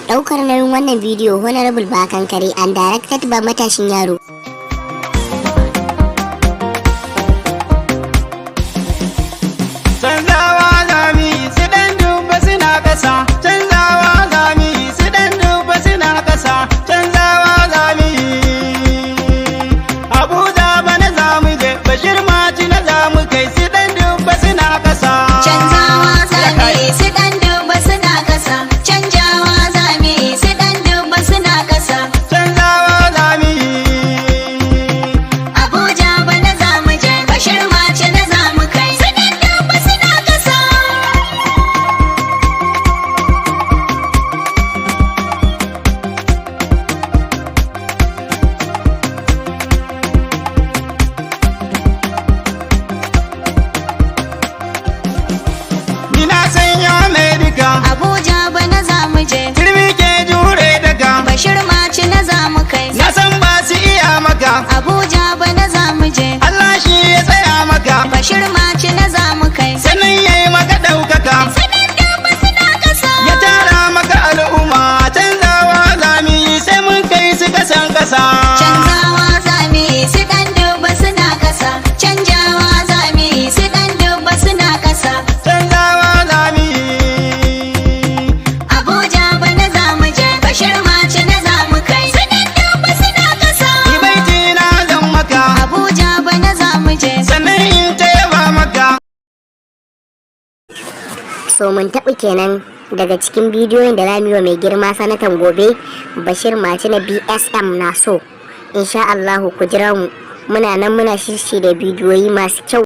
Daukar nauyin wannan bidiyo Honorable Bakankare and directed by Matashin Yaro. Canzawa zami su dan duba suna kasa, canzawa zami su dan duba suna kasa, canzawa zami. Abuja bana zamu je, Bashir Maci na zamu kai su dan duba suna kasa. Canzawa zami su dan duba suna kasa, canjawa zami su dan duba suna kasa. Canzawa zami. Abuja bana zamu je, Bashir Maci na zamu kai su dan duba suna kasa. Ni na sanya Amerika, Abuja bana zamu je, turmi ke jure daga. Bashir Maci na zamu kai. Na san ba su iya maka, Abuja bana zamu je, Allah shi ya tsaya maka, Bashir Maci na zamu kai. sannan ya yi maka ɗaukaka. Su dan duba suna kasa. Ya tara maka al'umma, canzawa zami sai mun kai su kasan kasa. Canzawa zami su dan duba suna kasa, canjawa zami su dan duba suna kasa. Canzawa zami. Abuja bana zamu je, Bashir Maci na zamu kai. Su dan duba suna kasa. Ibaiti na zan maka, Abuja bana zamu je. sannan in ta yaba maka. So mun taɓa kenan daga cikin bidiyoyin da zamu yi wa mai girma sanatan gobe Bashir Maci na BSM na so. Insha Allahu ku jira mu, muna nan muna shirye da bidiyoyi masu kyau.